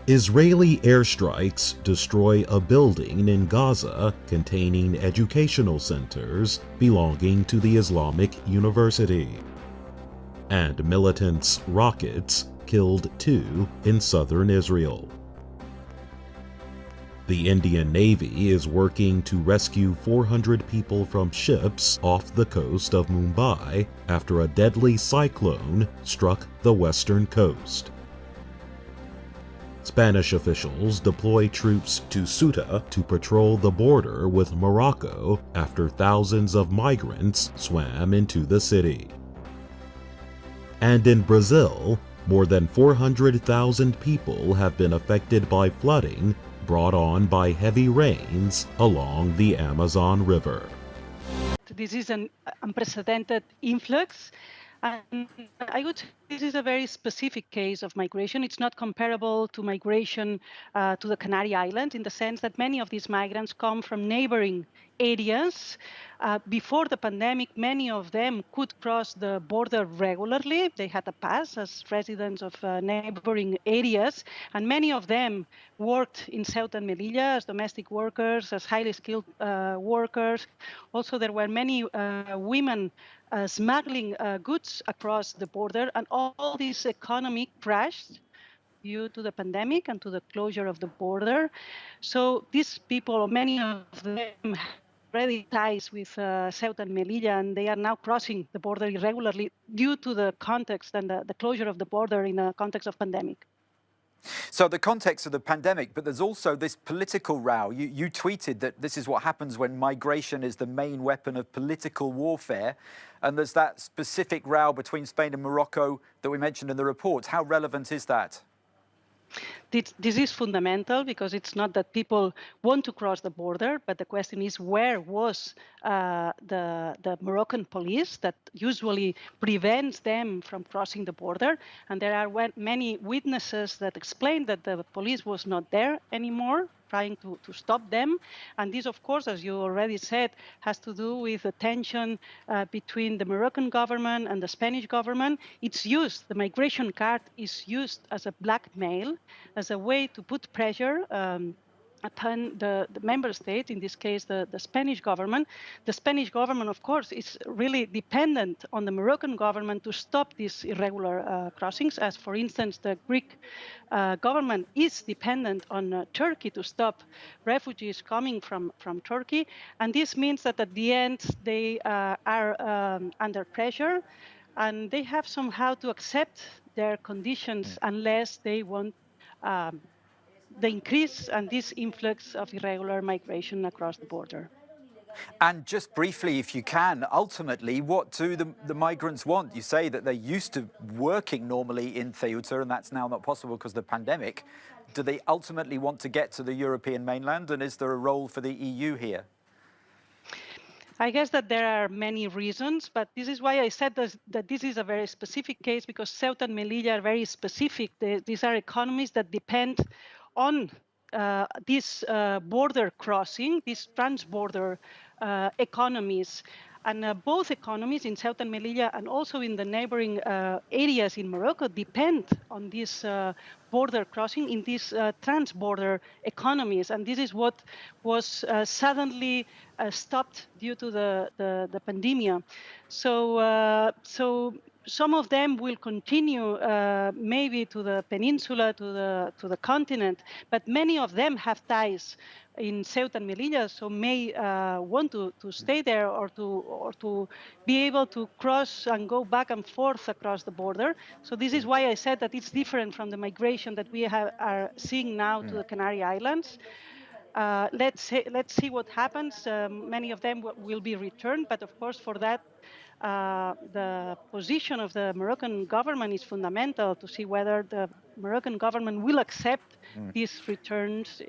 Israeli airstrikes destroy a building in Gaza containing educational centers belonging to the Islamic University. And militants' rockets killed 2 in southern Israel. The Indian Navy is working to rescue 400 people from ships off the coast of Mumbai after a deadly cyclone struck the western coast. Spanish officials deploy troops to Ceuta to patrol the border with Morocco after thousands of migrants swam into the city. And in Brazil, more than 400,000 people have been affected by flooding brought on by heavy rains along the Amazon River. This is an unprecedented influx, and I would say this is a very specific case of migration. It's not comparable to migration to the Canary Islands in the sense that many of these migrants come from neighboring areas. Before the pandemic, many of them could cross the border regularly. They had a pass as residents of neighboring areas, and many of them worked in Ceuta and Melilla as domestic workers, as highly skilled workers. Also, there were many women smuggling goods across the border, and all this economy crashed due to the pandemic and to the closure of the border. So these people, many of them have already ties with Ceuta and Melilla, and they are now crossing the border irregularly due to the context and the closure of the border in a context of pandemic. So the context of the pandemic, but there's also this political row. You tweeted that this is what happens when migration is the main weapon of political warfare. And there's that specific row between Spain and Morocco that we mentioned in the report. How relevant is that? This is fundamental because it's not that people want to cross the border, but the question is where was the Moroccan police that usually prevents them from crossing the border? And there are many witnesses that explain that the police was not there anymore, trying to stop them. And this, of course, as you already said, has to do with the tension between the Moroccan government and the Spanish government. It's used, the migration card is used as a blackmail, as a way to put pressure upon the member state, in this case, the Spanish government. The Spanish government, of course, is really dependent on the Moroccan government to stop these irregular crossings, as, for instance, the Greek government is dependent on Turkey to stop refugees coming from Turkey. And this means that at the end, they are under pressure, and they have somehow to accept their conditions unless they want the increase and this influx of irregular migration across the border. And just briefly, if you can, ultimately, what do the migrants want? You say that they're used to working normally in Ceuta, and that's now not possible because of the pandemic. Do they ultimately want to get to the European mainland, and is there a role for the EU here? I guess that there are many reasons, but this is why I said that this is a very specific case, because Ceuta and Melilla are very specific. These are economies that depend on this border crossing, these trans-border economies. And both economies in Ceuta and Melilla and also in the neighboring areas in Morocco depend on this border crossing in these trans-border economies. And this is what was suddenly stopped due to the pandemic. So some of them will continue maybe to the peninsula, to the continent, but many of them have ties in Ceuta and Melilla, so may want to stay there or to be able to cross and go back and forth across the border. So this is why I said that it's different from the migration that we are seeing now to the Canary Islands. Let's see what happens. Many of them will be returned, but of course for that, the position of the Moroccan government is fundamental to see whether the Moroccan government will accept these returns